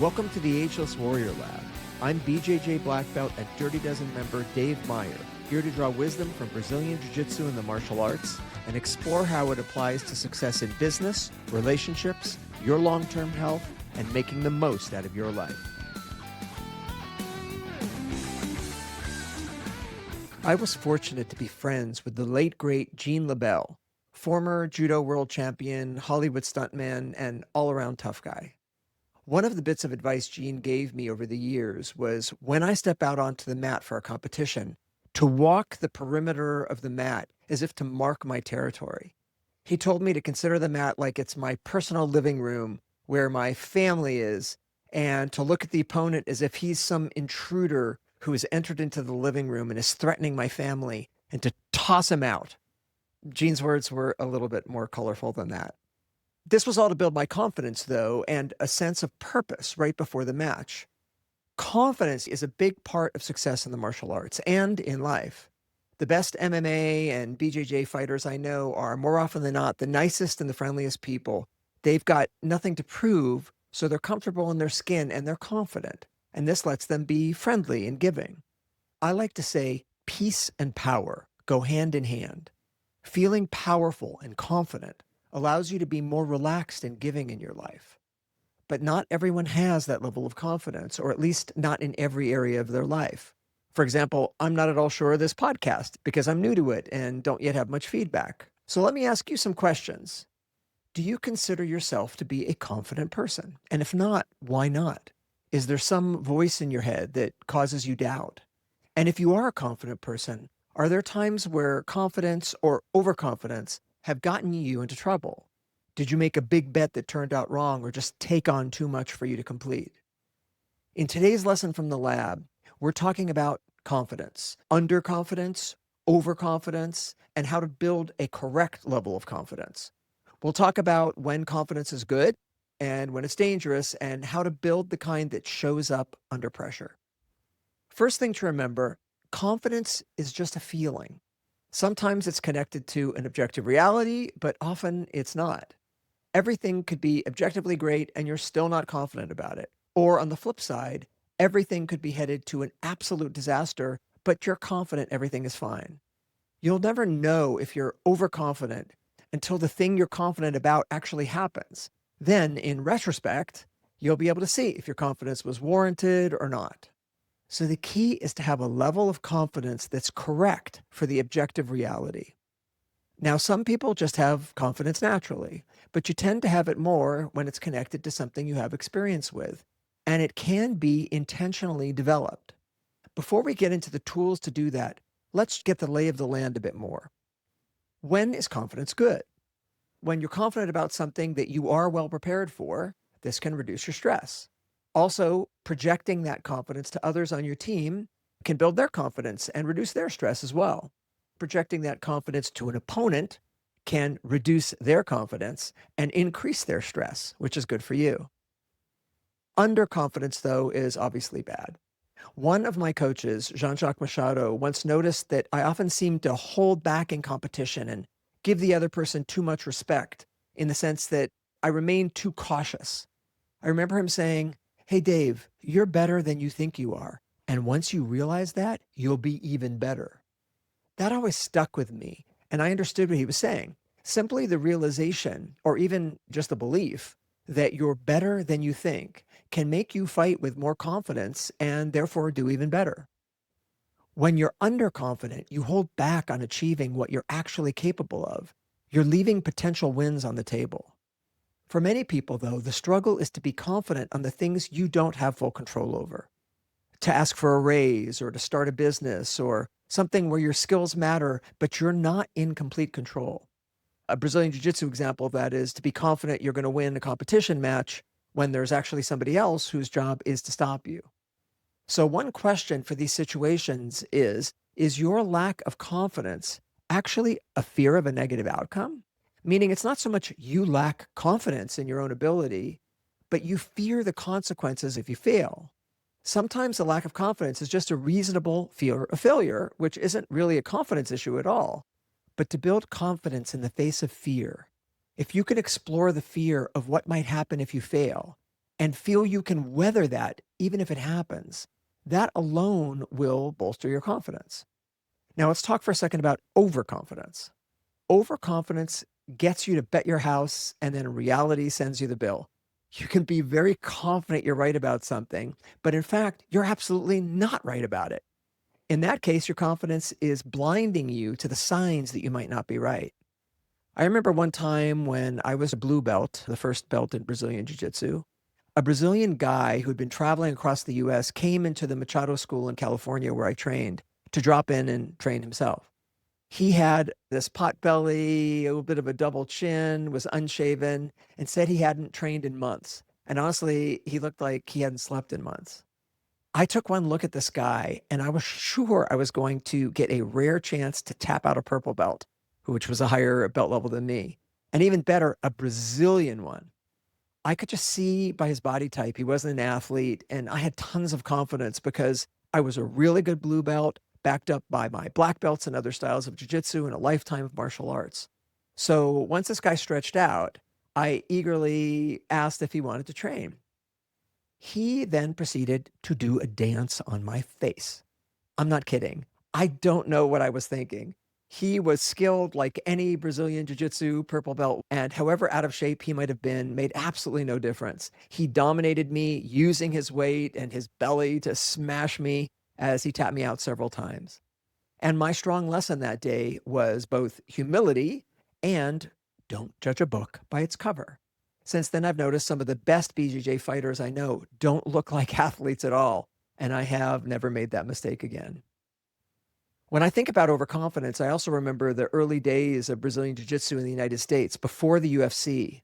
Welcome to the Ageless Warrior Lab. I'm BJJ Black Belt and Dirty Dozen member Dave Meyer, here to draw wisdom from Brazilian Jiu-Jitsu and the martial arts and explore how it applies to success in business, relationships, your long-term health, and making the most out of your life. I was fortunate to be friends with the late, great Gene LeBelle, former judo world champion, Hollywood stuntman, and all-around tough guy. One of the bits of advice Gene gave me over the years was when I step out onto the mat for a competition, to walk the perimeter of the mat as if to mark my territory. He told me to consider the mat like it's my personal living room where my family is, and to look at the opponent as if he's some intruder who has entered into the living room and is threatening my family, and to toss him out. Gene's words were a little bit more colorful than that. This was all to build my confidence, though, and a sense of purpose right before the match. Confidence is a big part of success in the martial arts and in life. The best MMA and BJJ fighters I know are more often than not the nicest and the friendliest people. They've got nothing to prove, so they're comfortable in their skin and they're confident, and this lets them be friendly and giving. I like to say peace and power go hand in hand. Feeling powerful and confident allows you to be more relaxed and giving in your life. But not everyone has that level of confidence, or at least not in every area of their life. For example, I'm not at all sure of this podcast because I'm new to it and don't yet have much feedback. So let me ask you some questions. Do you consider yourself to be a confident person? And if not, why not? Is there some voice in your head that causes you doubt? And if you are a confident person, are there times where confidence or overconfidence have gotten you into trouble? Did you make a big bet that turned out wrong or just take on too much for you to complete? In today's lesson from the lab, we're talking about confidence, underconfidence, overconfidence, and how to build a correct level of confidence. We'll talk about when confidence is good and when it's dangerous, and how to build the kind that shows up under pressure. First thing to remember, confidence is just a feeling. Sometimes it's connected to an objective reality, but often it's not. Everything could be objectively great and you're still not confident about it. Or on the flip side, everything could be headed to an absolute disaster, but you're confident everything is fine. You'll never know if you're overconfident until the thing you're confident about actually happens. Then, in retrospect, you'll be able to see if your confidence was warranted or not. So the key is to have a level of confidence that's correct for the objective reality. Now, some people just have confidence naturally, but you tend to have it more when it's connected to something you have experience with, and it can be intentionally developed. Before we get into the tools to do that, let's get the lay of the land a bit more. When is confidence good? When you're confident about something that you are well prepared for, this can reduce your stress. Also, projecting that confidence to others on your team can build their confidence and reduce their stress as well. Projecting that confidence to an opponent can reduce their confidence and increase their stress, which is good for you. Underconfidence, though, is obviously bad. One of my coaches, Jean-Jacques Machado, once noticed that I often seemed to hold back in competition and give the other person too much respect, in the sense that I remained too cautious. I remember him saying, "Hey, Dave, you're better than you think you are. And once you realize that, you'll be even better." That always stuck with me, and I understood what he was saying. Simply the realization, or even just the belief, that you're better than you think can make you fight with more confidence and therefore do even better. When you're underconfident, you hold back on achieving what you're actually capable of. You're leaving potential wins on the table. For many people, though, the struggle is to be confident on the things you don't have full control over. To ask for a raise or to start a business or something where your skills matter, but you're not in complete control. A Brazilian Jiu-Jitsu example of that is to be confident you're going to win a competition match when there's actually somebody else whose job is to stop you. So one question for these situations is your lack of confidence actually a fear of a negative outcome? Meaning it's not so much you lack confidence in your own ability, but you fear the consequences if you fail. Sometimes the lack of confidence is just a reasonable fear of failure, which isn't really a confidence issue at all. But to build confidence in the face of fear, If you can explore the fear of what might happen if you fail and feel you can weather that even if it happens, that alone will bolster your confidence. Now, let's talk for a second about overconfidence. Overconfidence gets you to bet your house, and then reality sends you the bill. You can be very confident you're right about something, but in fact, you're absolutely not right about it. In that case, your confidence is blinding you to the signs that you might not be right. I remember one time when I was a blue belt, the first belt in Brazilian Jiu-Jitsu, a Brazilian guy who'd been traveling across the US came into the Machado school in California where I trained to drop in and train himself. He had this pot belly, a little bit of a double chin, was unshaven, and said he hadn't trained in months. And honestly, he looked like he hadn't slept in months. I took one look at this guy and I was sure I was going to get a rare chance to tap out a purple belt, which was a higher belt level than me. And even better, a Brazilian one. I could just see by his body type, he wasn't an athlete. And I had tons of confidence because I was a really good blue belt, backed up by my black belts and other styles of jiu-jitsu and a lifetime of martial arts. So once this guy stretched out, I eagerly asked if he wanted to train. He then proceeded to do a dance on my face. I'm not kidding. I don't know what I was thinking. He was skilled like any Brazilian Jiu-Jitsu purple belt, and however out of shape he might have been, made absolutely no difference. He dominated me using his weight and his belly to smash me as he tapped me out several times. And my strong lesson that day was both humility and don't judge a book by its cover. Since then, I've noticed some of the best BJJ fighters I know don't look like athletes at all, and I have never made that mistake again. When I think about overconfidence, I also remember the early days of Brazilian Jiu-Jitsu in the United States before the UFC.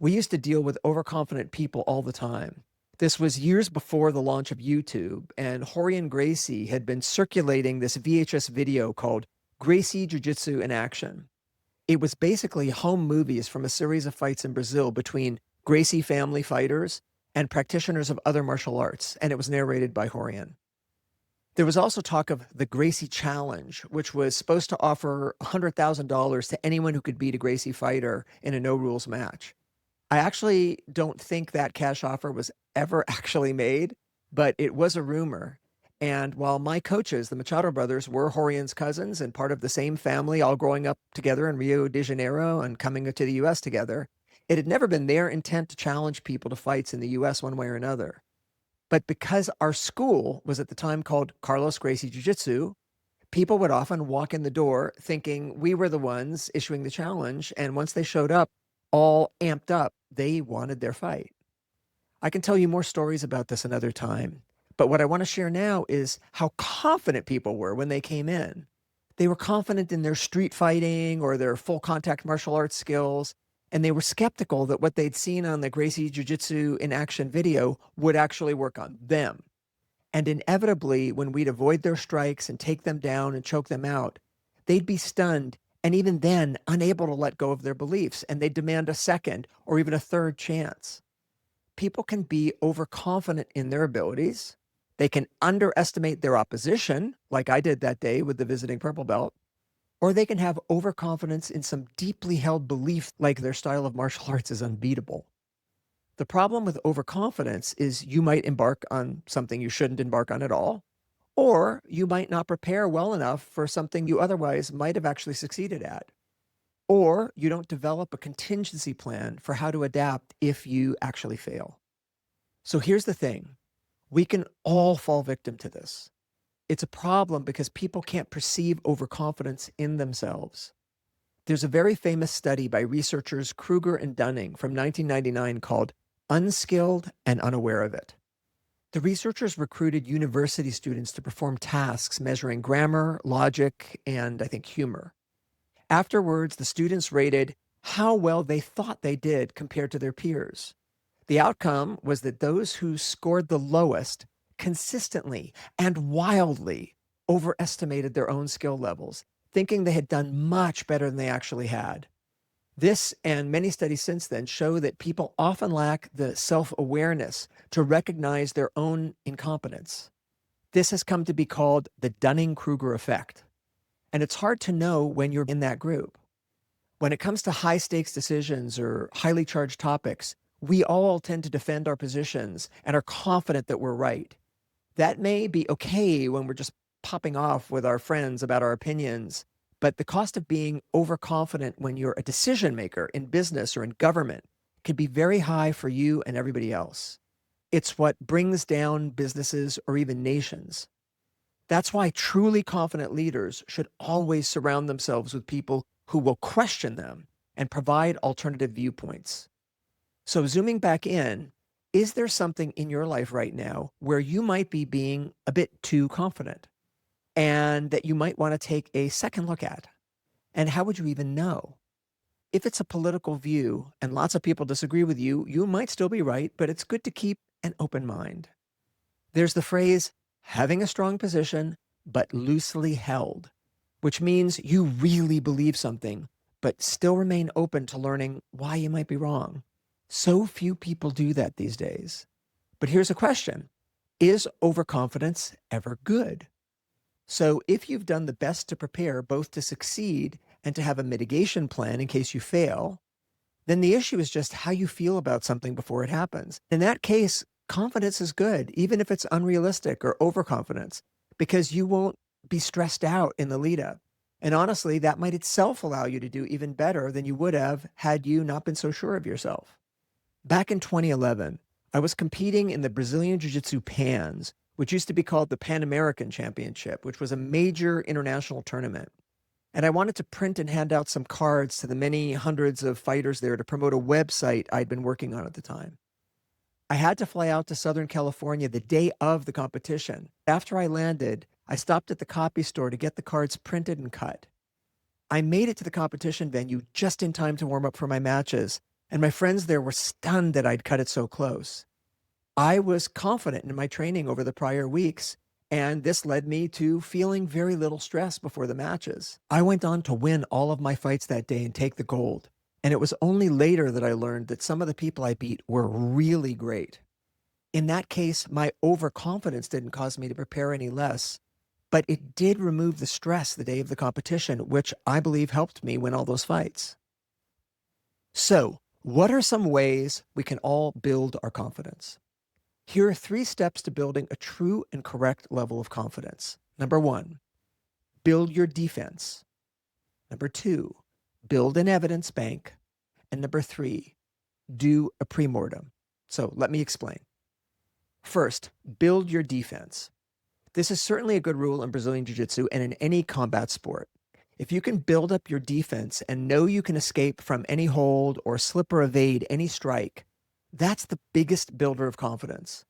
We used to deal with overconfident people all the time. This was years before the launch of YouTube, and Rorion Gracie had been circulating this VHS video called Gracie Jiu-Jitsu in Action. It was basically home movies from a series of fights in Brazil between Gracie family fighters and practitioners of other martial arts, and it was narrated by Rorion. There was also talk of the Gracie Challenge, which was supposed to offer $100,000 to anyone who could beat a Gracie fighter in a no-rules match. I actually don't think that cash offer was ever actually made, but it was a rumor. And while my coaches, the Machado brothers, were Rorion's cousins and part of the same family, all growing up together in Rio de Janeiro and coming to the US together, it had never been their intent to challenge people to fights in the US one way or another. But because our school was at the time called Carlos Gracie Jiu-Jitsu, people would often walk in the door thinking we were the ones issuing the challenge. And once they showed up, all amped up, they wanted their fight. I can tell you more stories about this another time. But what I want to share now is how confident people were when they came in. They were confident in their street fighting or their full contact martial arts skills. And they were skeptical that what they'd seen on the Gracie Jiu-Jitsu in Action video would actually work on them. And inevitably, when we'd avoid their strikes and take them down and choke them out, they'd be stunned and even then unable to let go of their beliefs, and they'd demand a second or even a third chance. People can be overconfident in their abilities. They can underestimate their opposition, like I did that day with the visiting purple belt. Or they can have overconfidence in some deeply held belief like their style of martial arts is unbeatable. The problem with overconfidence is you might embark on something you shouldn't embark on at all, or you might not prepare well enough for something you otherwise might have actually succeeded at. Or you don't develop a contingency plan for how to adapt if you actually fail. So here's the thing. We can all fall victim to this. It's a problem because people can't perceive overconfidence in themselves. There's a very famous study by researchers Kruger and Dunning from 1999 called Unskilled and Unaware of It. The researchers recruited university students to perform tasks measuring grammar, logic, and I think humor. Afterwards, the students rated how well they thought they did compared to their peers. The outcome was that those who scored the lowest consistently and wildly overestimated their own skill levels, thinking they had done much better than they actually had. This and many studies since then show that people often lack the self-awareness to recognize their own incompetence. This has come to be called the Dunning-Kruger effect. And it's hard to know when you're in that group. When it comes to high stakes decisions or highly charged topics, we all tend to defend our positions and are confident that we're right. That may be okay when we're just popping off with our friends about our opinions, but the cost of being overconfident when you're a decision maker in business or in government can be very high for you and everybody else. It's what brings down businesses or even nations. That's why truly confident leaders should always surround themselves with people who will question them and provide alternative viewpoints. So, zooming back in, is there something in your life right now where you might be being a bit too confident and that you might want to take a second look at? And how would you even know? If it's a political view and lots of people disagree with you, you might still be right, but it's good to keep an open mind. There's the phrase, having a strong position, but loosely held, which means you really believe something, but still remain open to learning why you might be wrong. So few people do that these days. But here's a question. Is overconfidence ever good? So if you've done the best to prepare both to succeed and to have a mitigation plan in case you fail, then the issue is just how you feel about something before it happens. In that case, confidence is good, even if it's unrealistic or overconfidence, because you won't be stressed out in the lead up. And honestly, that might itself allow you to do even better than you would have had you not been so sure of yourself. Back in 2011, I was competing in the Brazilian Jiu-Jitsu Pans, which used to be called the Pan American Championship, which was a major international tournament. And I wanted to print and hand out some cards to the many hundreds of fighters there to promote a website I'd been working on at the time. I had to fly out to Southern California the day of the competition. After I landed, I stopped at the copy store to get the cards printed and cut. I made it to the competition venue just in time to warm up for my matches, and my friends there were stunned that I'd cut it so close. I was confident in my training over the prior weeks, and this led me to feeling very little stress before the matches. I went on to win all of my fights that day and take the gold. And it was only later that I learned that some of the people I beat were really great. In that case, my overconfidence didn't cause me to prepare any less, but it did remove the stress the day of the competition, which I believe helped me win all those fights. So, what are some ways we can all build our confidence? Here are 3 steps to building a true and correct level of confidence. Number 1, build your defense. Number 2, build an evidence bank. And number 3, do a pre-mortem. So let me explain. First, build your defense. This is certainly a good rule in Brazilian Jiu-Jitsu and in any combat sport. If you can build up your defense and know you can escape from any hold or slip or evade any strike, that's the biggest builder of confidence.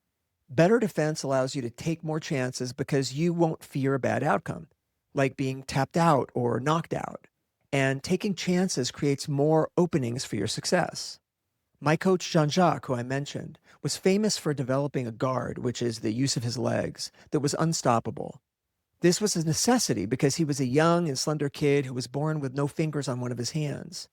Better defense allows you to take more chances because you won't fear a bad outcome, like being tapped out or knocked out. And taking chances creates more openings for your success. My coach, Jean-Jacques, who I mentioned, was famous for developing a guard, which is the use of his legs, that was unstoppable. This was a necessity because he was a young and slender kid who was born with no fingers on one of his hands.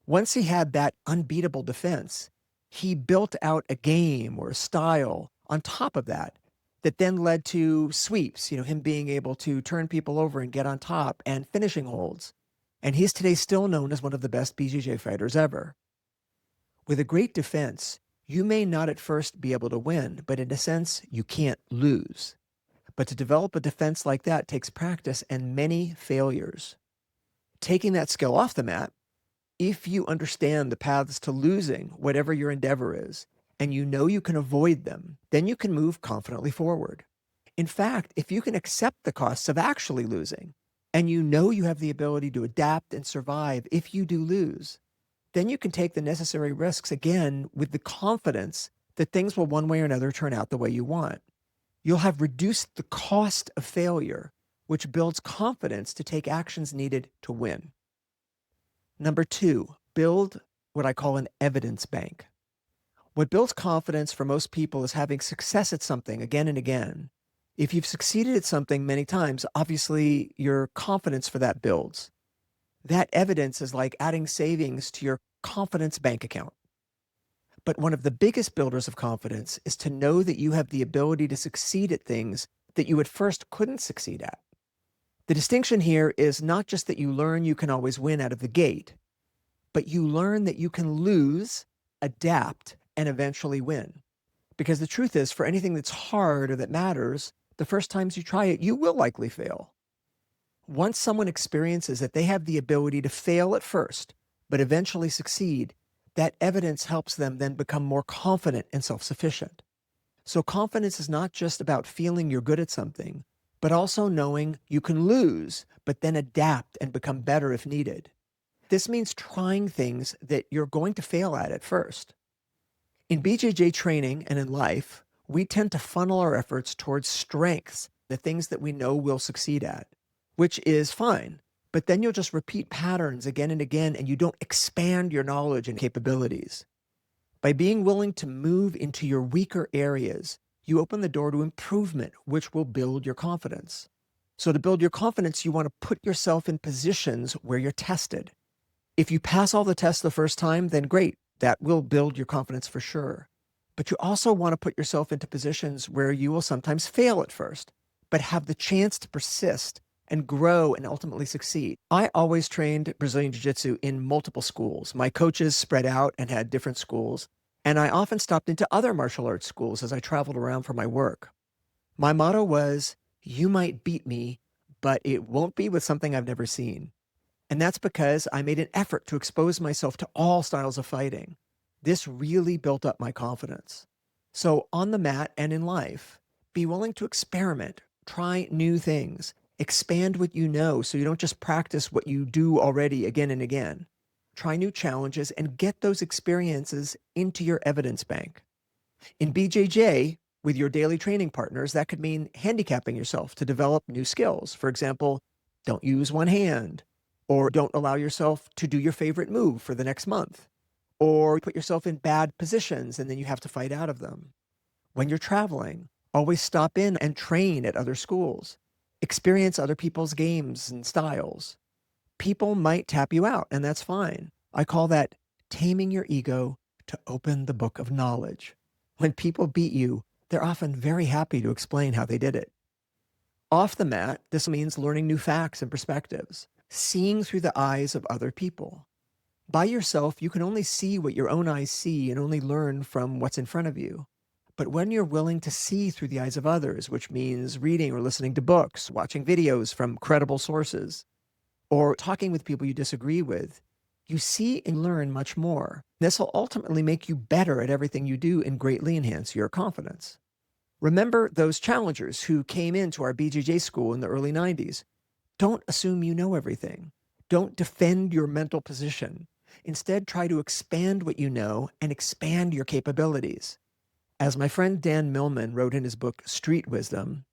Once he had that unbeatable defense, he built out a game or a style on top of that that then led to sweeps, him being able to turn people over and get on top and finishing holds. And he's today still known as one of the best BJJ fighters ever. With a great defense, you may not at first be able to win, but in a sense, you can't lose. But to develop a defense like that takes practice and many failures. Taking that skill off the mat, if you understand the paths to losing whatever your endeavor is, and you know you can avoid them, then you can move confidently forward. In fact, if you can accept the costs of actually losing, and you know you have the ability to adapt and survive if you do lose, then you can take the necessary risks again with the confidence that things will one way or another turn out the way you want. You'll have reduced the cost of failure, which builds confidence to take actions needed to win. Number 2, build what I call an evidence bank. What builds confidence for most people is having success at something again and again. If you've succeeded at something many times, obviously your confidence for that builds. That evidence is like adding savings to your confidence bank account. But one of the biggest builders of confidence is to know that you have the ability to succeed at things that you at first couldn't succeed at. The distinction here is not just that you learn you can always win out of the gate, but you learn that you can lose, adapt, and eventually win. Because the truth is, for anything that's hard or that matters, the first times you try it, you will likely fail. Once someone experiences that they have the ability to fail at first, but eventually succeed, that evidence helps them then become more confident and self-sufficient. So confidence is not just about feeling you're good at something, but also knowing you can lose, but then adapt and become better if needed. This means trying things that you're going to fail at first. In BJJ training and in life, we tend to funnel our efforts towards strengths, the things that we know we'll succeed at, which is fine. But then you'll just repeat patterns again and again, and you don't expand your knowledge and capabilities. By being willing to move into your weaker areas, you open the door to improvement, which will build your confidence. So to build your confidence, you want to put yourself in positions where you're tested. If you pass all the tests the first time, then great. That will build your confidence for sure. But you also want to put yourself into positions where you will sometimes fail at first, but have the chance to persist and grow and ultimately succeed. I always trained Brazilian Jiu-Jitsu in multiple schools. My coaches spread out and had different schools, and I often stopped into other martial arts schools as I traveled around for my work. My motto was, you might beat me, but it won't be with something I've never seen. And that's because I made an effort to expose myself to all styles of fighting. This really built up my confidence. So on the mat and in life, be willing to experiment, try new things, expand what you know so you don't just practice what you do already again and again. Try new challenges and get those experiences into your evidence bank. In BJJ, with your daily training partners, that could mean handicapping yourself to develop new skills. For example, don't use one hand, or don't allow yourself to do your favorite move for the next month, or put yourself in bad positions and then you have to fight out of them. When you're traveling, always stop in and train at other schools. Experience other people's games and styles. People might tap you out, and that's fine. I call that taming your ego to open the book of knowledge. When people beat you, they're often very happy to explain how they did it. Off the mat, this means learning new facts and perspectives, seeing through the eyes of other people. By yourself, you can only see what your own eyes see and only learn from what's in front of you. But when you're willing to see through the eyes of others, which means reading or listening to books, watching videos from credible sources, or talking with people you disagree with, you see and learn much more. This will ultimately make you better at everything you do and greatly enhance your confidence. Remember those challengers who came into our BJJ school in the early 90s. Don't assume you know everything. Don't defend your mental position. Instead, try to expand what you know and expand your capabilities. As my friend Dan Millman wrote in his book, Street Wisdom,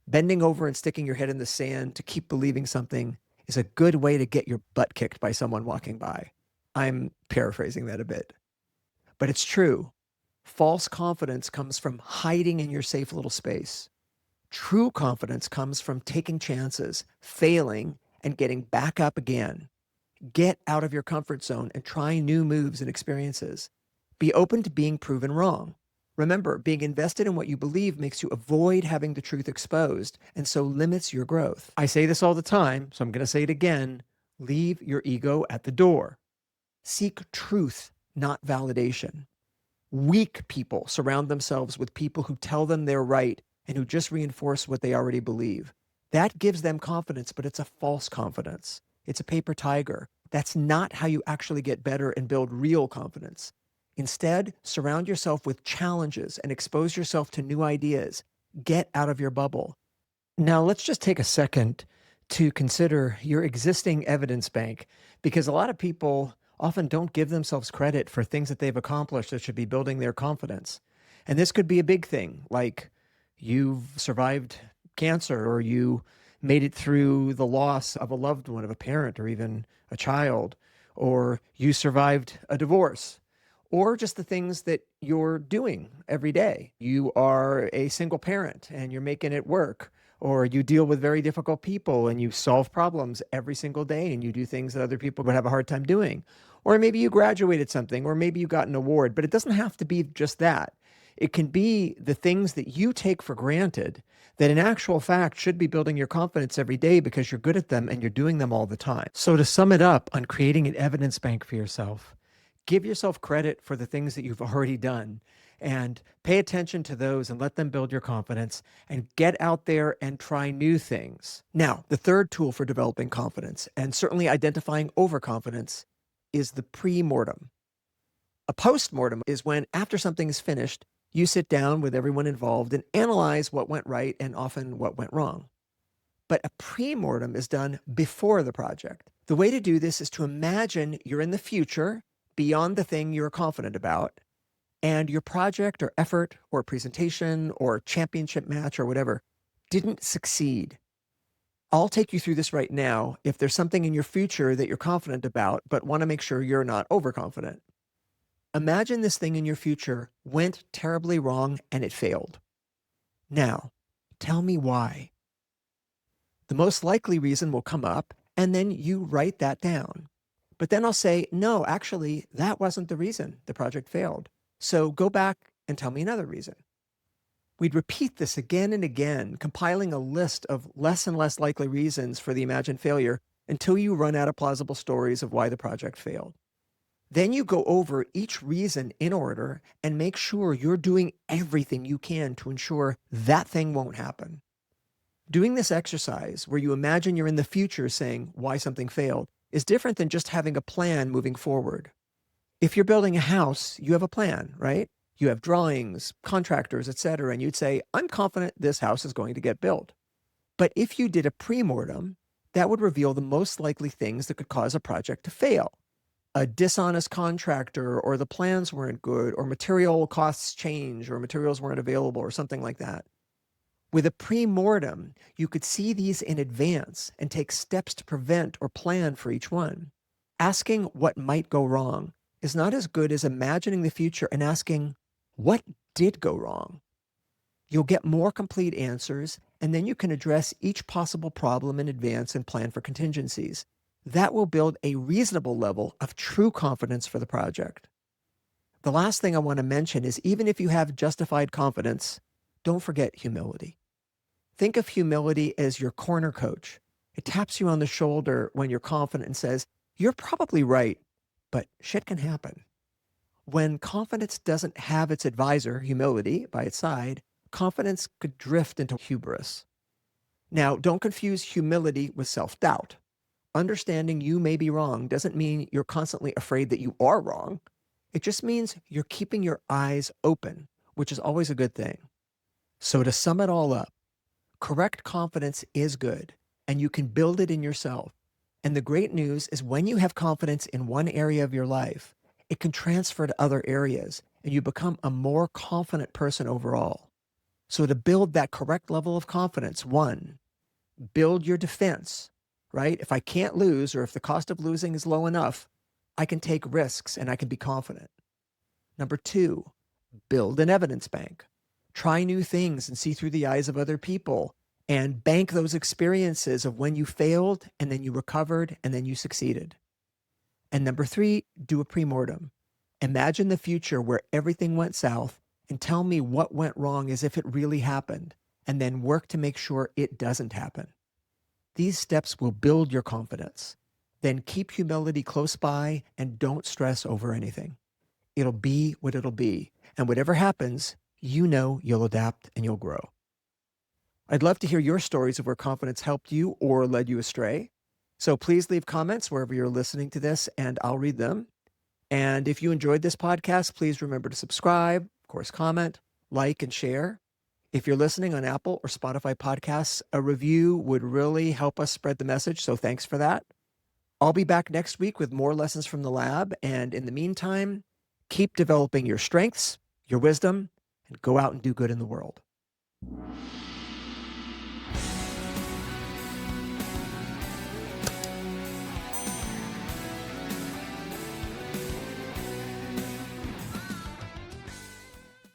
bending over and sticking your head in the sand to keep believing something is a good way to get your butt kicked by someone walking by. I'm paraphrasing that a bit. But it's true. False confidence comes from hiding in your safe little space. True confidence comes from taking chances, failing, and getting back up again. Get out of your comfort zone and try new moves and experiences. Be open to being proven wrong. Remember, being invested in what you believe makes you avoid having the truth exposed, and so limits your growth. I say this all the time, so I'm going to say it again. Leave your ego at the door. Seek truth, not validation. Weak people surround themselves with people who tell them they're right and who just reinforce what they already believe. That gives them confidence, but it's a false confidence. It's a paper tiger. That's not how you actually get better and build real confidence. Instead, surround yourself with challenges and expose yourself to new ideas. Get out of your bubble. Now, let's just take a second to consider your existing evidence bank, because a lot of people often don't give themselves credit for things that they've accomplished that should be building their confidence. And this could be a big thing, like you've survived cancer, or you made it through the loss of a loved one, of a parent, or even a child, or you survived a divorce, or just the things that you're doing every day. You are a single parent and you're making it work, or you deal with very difficult people and you solve problems every single day and you do things that other people would have a hard time doing. Or maybe you graduated something, or maybe you got an award, but it doesn't have to be just that. It can be the things that you take for granted that in actual fact should be building your confidence every day because you're good at them and you're doing them all the time. So to sum it up on creating an evidence bank for yourself, give yourself credit for the things that you've already done and pay attention to those and let them build your confidence and get out there and try new things. Now, the third tool for developing confidence and certainly identifying overconfidence is the pre-mortem. A post-mortem is when after something is finished, you sit down with everyone involved and analyze what went right and often what went wrong. But a pre-mortem is done before the project. The way to do this is to imagine you're in the future beyond the thing you're confident about, and your project or effort or presentation or championship match or whatever didn't succeed. I'll take you through this right now if there's something in your future that you're confident about, but want to make sure you're not overconfident. Imagine this thing in your future went terribly wrong and it failed. Now, tell me why. The most likely reason will come up, and then you write that down. But then I'll say, no, actually, that wasn't the reason the project failed. So go back and tell me another reason. We'd repeat this again and again, compiling a list of less and less likely reasons for the imagined failure until you run out of plausible stories of why the project failed. Then you go over each reason in order and make sure you're doing everything you can to ensure that thing won't happen. Doing this exercise, where you imagine you're in the future saying why something failed, is different than just having a plan moving forward. If you're building a house, you have a plan, right? You have drawings, contractors, etc., and you'd say, I'm confident this house is going to get built. But if you did a pre-mortem, that would reveal the most likely things that could cause a project to fail. A dishonest contractor, or the plans weren't good, or material costs change, or materials weren't available, or something like that. With a pre-mortem, you could see these in advance and take steps to prevent or plan for each one. Asking what might go wrong is not as good as imagining the future and asking, what did go wrong? You'll get more complete answers, and then you can address each possible problem in advance and plan for contingencies. That will build a reasonable level of true confidence for the project. The last thing I want to mention is even if you have justified confidence, don't forget humility. Think of humility as your corner coach. It taps you on the shoulder when you're confident and says, you're probably right, but shit can happen. When confidence doesn't have its advisor, humility, by its side, confidence could drift into hubris. Now, don't confuse humility with self-doubt. Understanding you may be wrong doesn't mean you're constantly afraid that you are wrong. It just means you're keeping your eyes open, which is always a good thing. So to sum it all up, correct confidence is good, and you can build it in yourself. And the great news is when you have confidence in one area of your life, it can transfer to other areas, and you become a more confident person overall. So to build that correct level of confidence, one, build your defense, right? If I can't lose, or if the cost of losing is low enough, I can take risks and I can be confident. Number two, build an evidence bank. Try new things and see through the eyes of other people and bank those experiences of when you failed and then you recovered and then you succeeded. And number three, do a pre-mortem. Imagine the future where everything went south and tell me what went wrong as if it really happened, and then work to make sure it doesn't happen. These steps will build your confidence. Then keep humility close by and don't stress over anything. It'll be what it'll be. And whatever happens, you know you'll adapt and you'll grow. I'd love to hear your stories of where confidence helped you or led you astray. So please leave comments wherever you're listening to this, and I'll read them. And if you enjoyed this podcast, please remember to subscribe, of course, comment, like, and share. If you're listening on Apple or Spotify podcasts, a review would really help us spread the message, so thanks for that. I'll be back next week with more lessons from the lab, and in the meantime, keep developing your strengths, your wisdom, and go out and do good in the world.